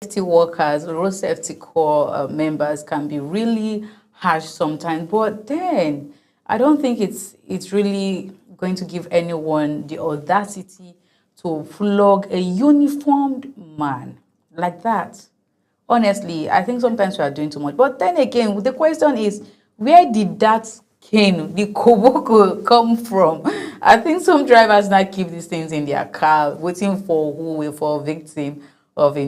safety workers, road safety corps members can be really harsh sometimes. But then I don't think it's really going to give anyone the audacity to flog a uniformed man like that. Honestly, I think sometimes we are doing too much. But then again, the question is, where did that cane, the koboko, come from? I think some drivers now keep these things in their car, waiting for who, for a victim of,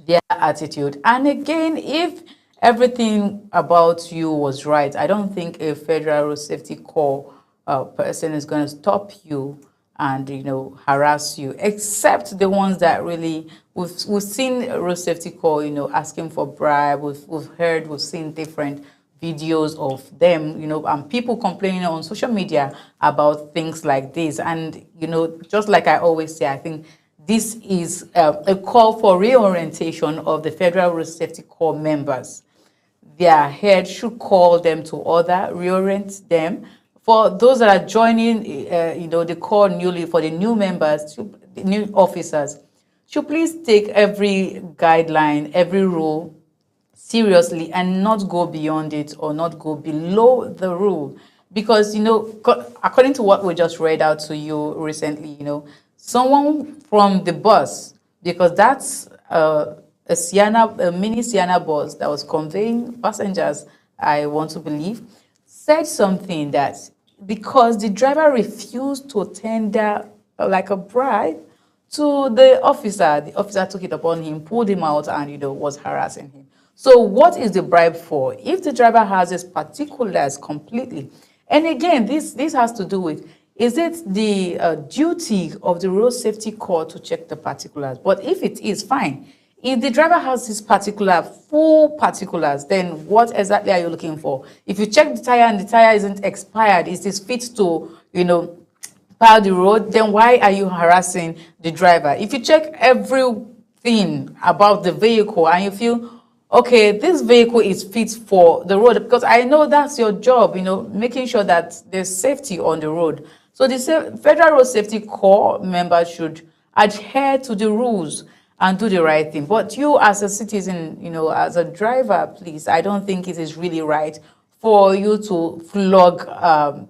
their attitude. And again, if everything about you was right, I don't think a federal road safety corps person is going to stop you and harass you, except the ones that really we've seen road safety corps asking for bribe. We've heard, we've seen different videos of them, and people complaining on social media about things like this. And just like I always say, I think this is a call for reorientation of the Federal Road Safety Corps members. Their head should call them to order, reorient them. For those that are joining, the corps newly, for the new members, the new officers, should please take every guideline, every rule seriously and not go beyond it or not go below the rule. Because, according to what we just read out to you recently, someone from the bus, because that's a mini Sienna bus that was conveying passengers, I want to believe, said something that because the driver refused to tender like a bribe to the officer took it upon him, pulled him out, and was harassing him. So what is the bribe for? If the driver has his particulars completely, and again, this has to do with, is it the duty of the road safety corps to check the particulars? But if it is, fine. If the driver has his full particulars, then what exactly are you looking for? If you check the tire and the tire isn't expired, it is fit to, plow the road, then why are you harassing the driver? If you check everything about the vehicle and you feel, okay, this vehicle is fit for the road, because I know that's your job, making sure that there's safety on the road. So the Federal Road Safety Corps members should adhere to the rules and do the right thing. But you as a citizen, as a driver, please, I don't think it is really right for you to flog a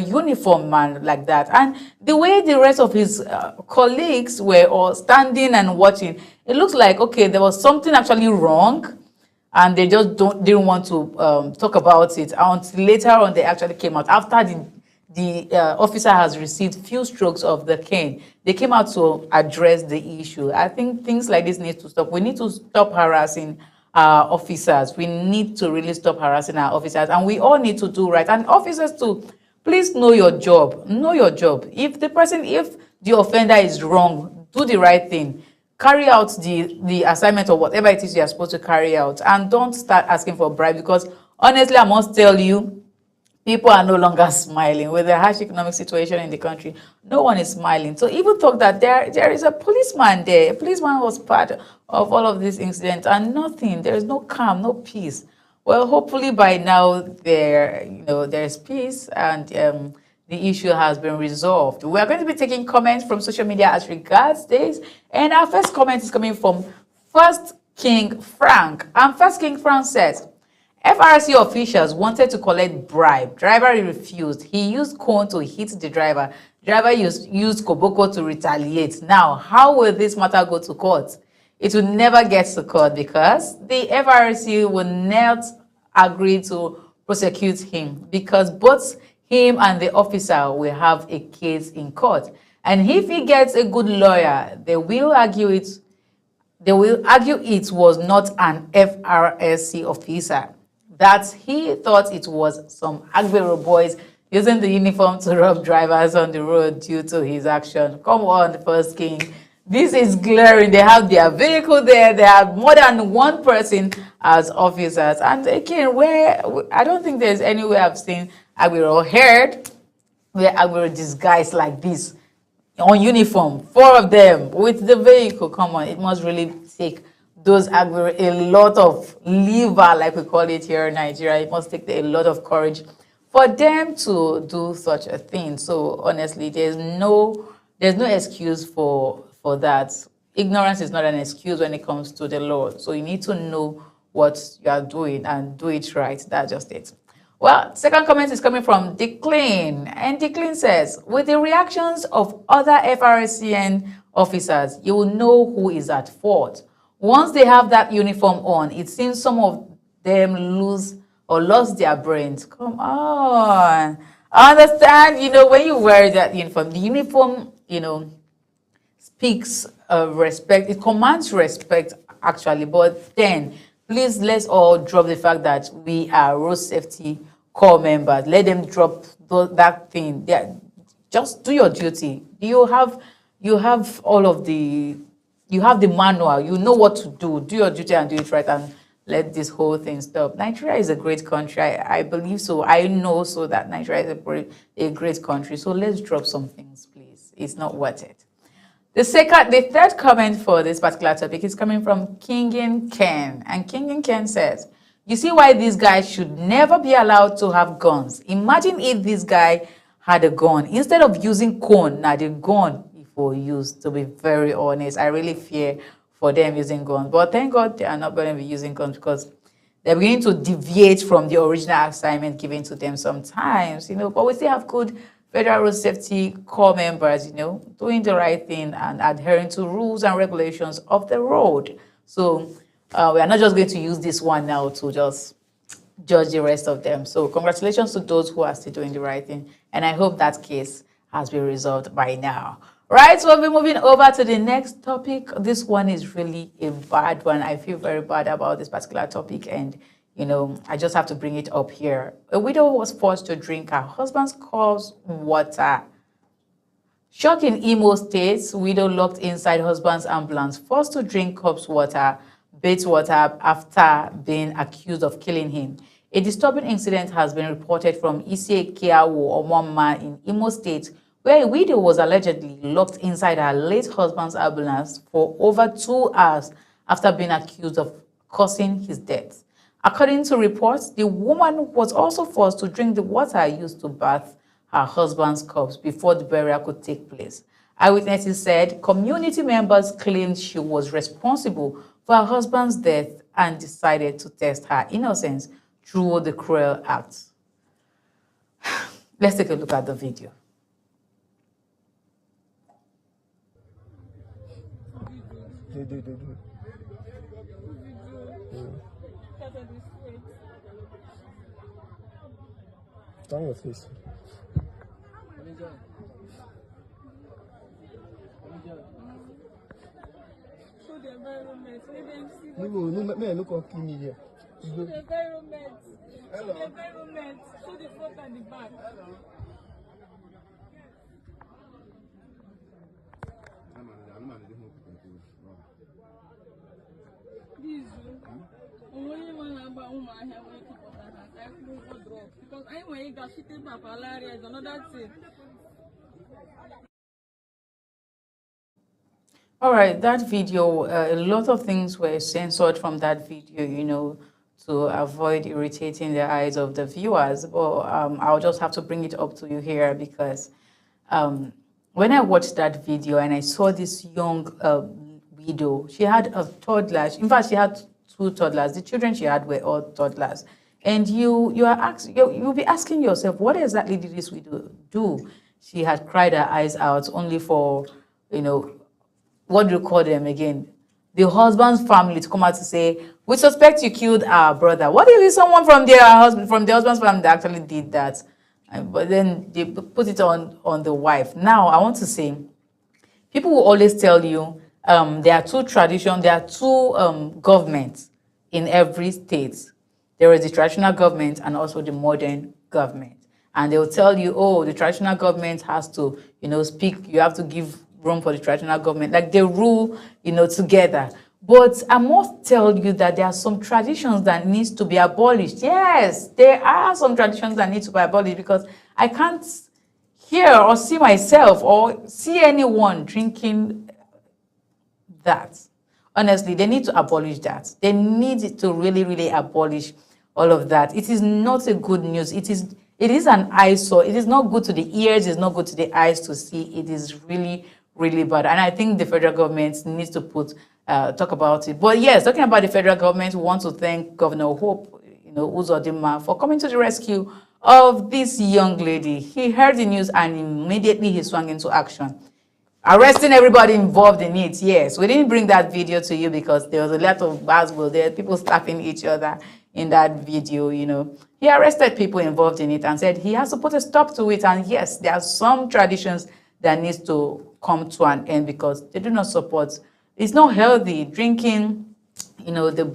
uniform man like that. And the way the rest of his colleagues were all standing and watching, it looks like, okay, there was something actually wrong, and they just didn't want to talk about it until later on they actually came out. After the officer has received few strokes of the cane, they came out to address the issue. I think things like this need to stop. We need to stop harassing our officers. We need to really stop harassing our officers, and we all need to do right. And officers too, please know your job. Know your job. If the offender is wrong, do the right thing. Carry out the assignment or whatever it is you are supposed to carry out, and don't start asking for bribe, because honestly, I must tell you, people are no longer smiling with the harsh economic situation in the country. No one is smiling. So even talk that there is a policeman there. A policeman was part of all of these incidents, and nothing. There is no calm, no peace. Well, hopefully by now there's peace, and the issue has been resolved. We are going to be taking comments from social media as regards this, and our first comment is coming from First King Frank. And First King Frank says, FRC officials wanted to collect bribe. Driver refused. He used cone to hit the driver. Driver used koboko to retaliate. Now, how will this matter go to court? It will never get to court because the FRC will not agree to prosecute him, because both him and the officer will have a case in court. And if he gets a good lawyer, they will argue it was not an FRSC officer, that he thought it was some Agbero boys using the uniform to rob drivers on the road due to his action. Come on, First King. This is glaring. They have their vehicle there. They have more than one person as officers. And again, I don't think there's anywhere I've seen Agbero heard where Agbero disguised like this on uniform, 4 of them with the vehicle. Come on, it must really take those Agbero a lot of liver, like we call it here in Nigeria. It must take a lot of courage for them to do such a thing. So honestly, there's no excuse for that. ignorance is not an excuse when it comes to the law. So you need to know what you are doing and do it right. That's just it. Well, second comment is coming from Declan, and Declan says, with the reactions of other FRSCN officers, you will know who is at fault. Once they have that uniform on, it seems some of them lose or lost their brains. Come on. I understand, when you wear that uniform, the uniform, speaks respect. It commands respect, actually. But then, please, let's all drop the fact that we are road safety corps members. Let them drop that thing. Just do your duty. You have all of the, you have the manual. You know what to do. Do your duty and do it right, and let this whole thing stop. Nigeria is a great country. I believe so. I know so that Nigeria is a great country. So let's drop some things, please. It's not worth it. The third comment for this particular topic is coming from Kingin Ken. And Kingin Ken says, you see why these guys should never be allowed to have guns. Imagine if this guy had a gun. Instead of using cone, now the gun for use, to be very honest. I really fear for them using guns. But thank God they are not going to be using guns, because they're beginning to deviate from the original assignment given to them sometimes, but we still have good Federal Road Safety Corps members, doing the right thing and adhering to rules and regulations of the road. So we are not just going to use this one now to just judge the rest of them. So congratulations to those who are still doing the right thing. And I hope that case has been resolved by now. Right, so we'll be moving over to the next topic. This one is really a bad one. I feel very bad about this particular topic, and I just have to bring it up here. A widow was forced to drink her husband's cow's water. Shock in Imo State, widow locked inside husband's ambulance, forced to drink cub's water, bath water, after being accused of killing him. A disturbing incident has been reported from Ise-Kiawo, Omoma in Imo State, where a widow was allegedly locked inside her late husband's ambulance for over 2 hours after being accused of causing his death. According to reports, the woman was also forced to drink the water used to bath her husband's corpse before the burial could take place. Eyewitnesses said community members claimed she was responsible for her husband's death and decided to test her innocence through the cruel act. Let's take a look at the video. Do. Turn your face. Show the environment. Let them see No, look up me here. Show the environment. Show the environment. Show the front and the back. Because I want to get papalaria is another thing. All right, that video, a lot of things were censored from that video, to avoid irritating the eyes of the viewers. But I'll just have to bring it up to you here, because when I watched that video and I saw this young widow, she had a toddler. In fact, she had 2 toddlers. The children she had were all toddlers. And you'll be asking yourself, what exactly did this widow do? She had cried her eyes out only for, what do you call them again? The husband's family to come out to say, we suspect you killed our brother. What if it's someone from the husband's family that actually did that? But then they put it on the wife. Now, I want to say, people will always tell you there are 2 traditions, there are 2 governments in every state. There is the traditional government and also the modern government. And they'll tell you, oh, the traditional government has to, speak. You have to give room for the traditional government. Like they rule, together. But I must tell you that there are some traditions that needs to be abolished. Yes, there are some traditions that need to be abolished, because I can't hear or see myself or see anyone drinking that. Honestly, they need to abolish that. They need to really, really abolish all of that. It is not a good news. It is an eyesore. It is not good to the ears. It's not good to the eyes to see. It is really, really bad. And I think the federal government needs to talk about it. But yes, talking about the federal government, we want to thank Governor Hope, Uzodinma, for coming to the rescue of this young lady. He heard the news and immediately he swung into action, arresting everybody involved in it. Yes, we didn't bring that video to you because there was a lot of buzzword there, people slapping each other in that video. He arrested people involved in it and said he has to put a stop to it. And yes, there are some traditions that needs to come to an end because they do not support. It's not healthy drinking, the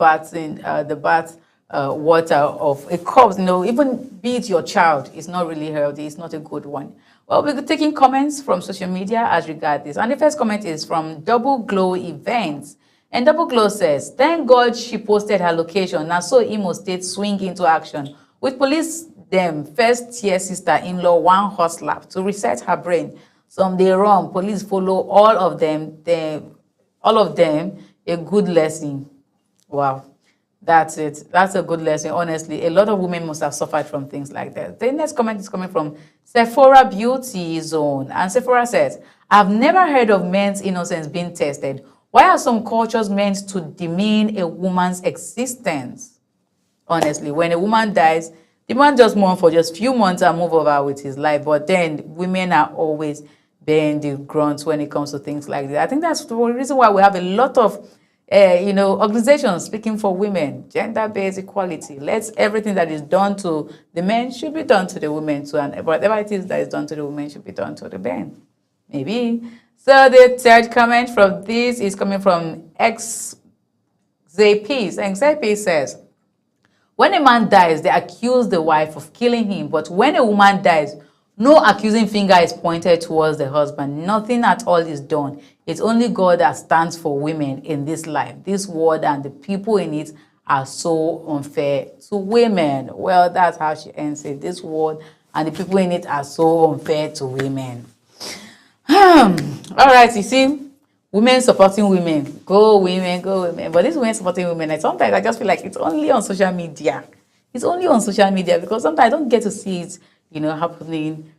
bath water of a corpse. Even be it your child, it's not really healthy. It's not a good one. Well, we're taking comments from social media as regard this. And the first comment is from Double Glow Events. And Double Glow says, thank God she posted her location. Now so Imo State swing into action. With police them first tier sister-in-law one hot slap to reset her brain. Some they run, police follow all of them a good lesson. Wow. That's it. That's a good lesson. Honestly, a lot of women must have suffered from things like that. The next comment is coming from Sephora Beauty Zone. And Sephora says, I've never heard of men's innocence being tested. Why are some cultures meant to demean a woman's existence? Honestly, when a woman dies, the man just mourn for just few months and move over with his life. But then women are always bearing the grunt when it comes to things like that. I think that's the reason why we have a lot of organizations speaking for women, gender-based equality. Let everything that is done to the men should be done to the women too, and whatever it is that is done to the women should be done to the men. Maybe. So the third comment from this is coming from XZP. And XZP says, when a man dies, they accuse the wife of killing him, but when a woman dies, no accusing finger is pointed towards the husband. Nothing at all is done. It's only God that stands for women in this life. This world and the people in it are so unfair to women. Well, that's how she ends it. This world and the people in it are so unfair to women. All right, you see, women supporting women. Go women, go women. But this women supporting women, and sometimes I just feel like it's only on social media. It's only on social media because sometimes I don't get to see it happening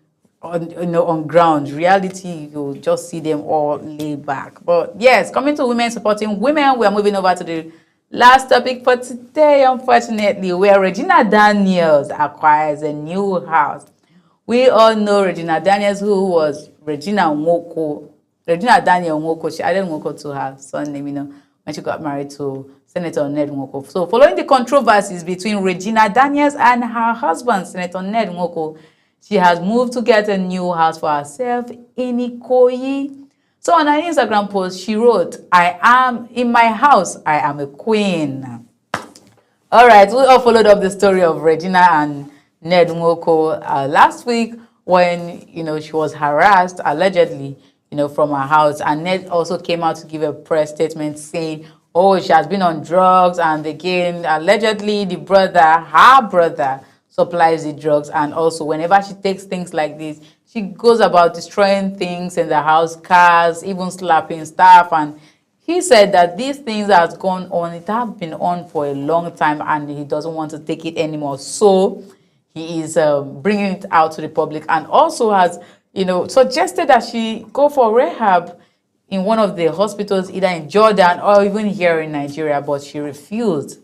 on ground. Reality, you just see them all laid back. But yes, coming to women supporting women, we are moving over to the last topic for today, unfortunately, where Regina Daniels acquires a new house. We all know Regina Daniels, who was Regina Daniel Nwoko. She added Nwoko to her son name, when she got married to Senator Ned Nwoko. So following the controversies between Regina Daniels and her husband, Senator Ned Nwoko, she has moved to get a new house for herself in Ikoyi. So on her Instagram post, she wrote, I am in my house, I am a queen. All right, we all followed up the story of Regina and Ned Nwoko last week when, she was harassed, allegedly, from her house. And Ned also came out to give a press statement saying, oh, she has been on drugs. And again, allegedly, her brother, supplies the drugs. And also, whenever she takes things like this, she goes about destroying things in the house, cars, even slapping stuff. And he said that these things has gone on. It has been on for a long time, and he doesn't want to take it anymore. So he is bringing it out to the public, and also has, suggested that she go for rehab in one of the hospitals, either in Jordan or even here in Nigeria, but she refused.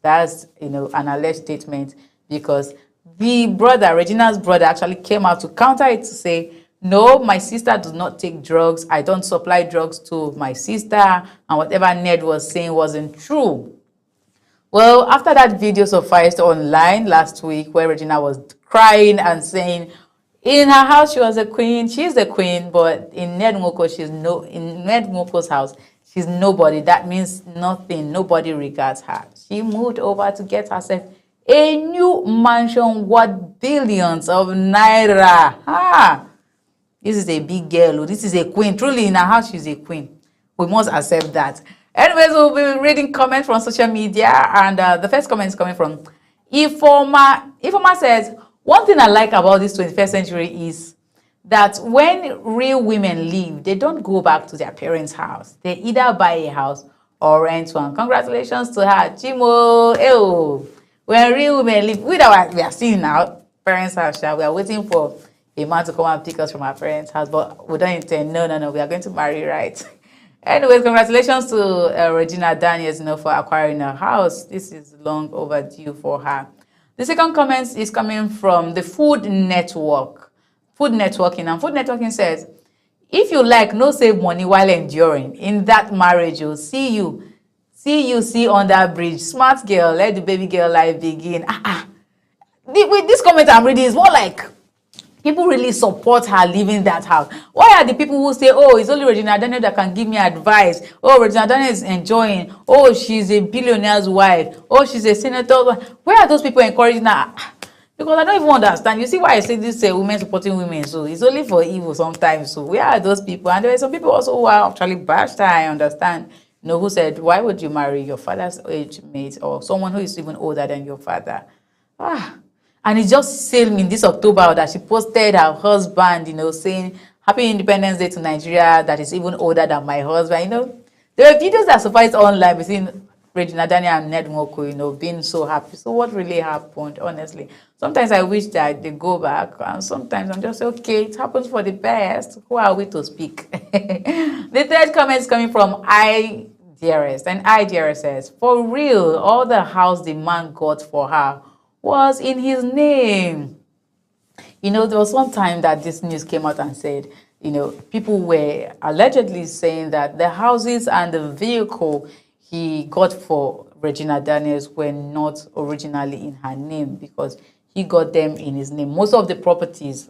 That's, an alleged statement, because the brother, Regina's brother, actually came out to counter it to say, no, my sister does not take drugs. I don't supply drugs to my sister. And whatever Ned was saying wasn't true. Well, after that video surfaced online last week where Regina was crying and saying in her house she was a queen, she's the queen, but in Ned Nwoko's house, she's nobody. That means nothing. Nobody regards her. She moved over to get herself a new mansion worth billions of naira. This is a big girl. This is a queen. Truly, in her house, she's a queen. We must accept that. Anyways, we'll be reading comments from social media. And the first comment is coming from Ifoma. Ifoma says, one thing I like about this 21st century is that when real women leave, they don't go back to their parents' house. They either buy a house or rent one. Congratulations to her. Chimo. When real women leave, we are seeing now parents' house. We are waiting for a man to come and pick us from our parents' house, but we don't intend. No, no, no. We are going to marry, right? Anyways, congratulations to Regina Daniels, for acquiring a house. This is long overdue for her. The second comment is coming from the Food Network. Food Networking. And Food Networking says, if you like, no save money while enduring. In that marriage, you'll see you. See on that bridge. Smart girl, let the baby girl life begin. With this comment I'm reading, is more like people really support her leaving that house. Why are the people who say, oh, it's only Regina Daniel that can give me advice? Oh, Regina Daniel is enjoying. Oh, she's a billionaire's wife. Oh, she's a senator's wife. Where are those people encouraging her? Because I don't even understand. You see why I say this women supporting women? So it's only for evil sometimes. So where are those people? And there are some people also who are actually bashed her, I understand. Who said, why would you marry your father's age mate or someone who is even older than your father? And it just said in this October that she posted her husband, saying, Happy Independence Day to Nigeria, that is even older than my husband. There were videos that surfaced online between Regina Daniel and Ned Nwoko, being so happy. So what really happened, honestly? Sometimes I wish that they go back, and sometimes I'm just, okay, it happens for the best. Who are we to speak? The third comment is coming from Dearest, and Dearest says, for real, all the house the man got for her was in his name. There was one time that this news came out and said, people were allegedly saying that the houses and the vehicle he got for Regina Daniels were not originally in her name because he got them in his name. Most of the properties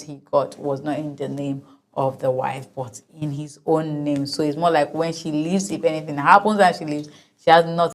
he got was not in the name of the wife, but in his own name. So it's more like when she leaves, if anything happens and she leaves, she has nothing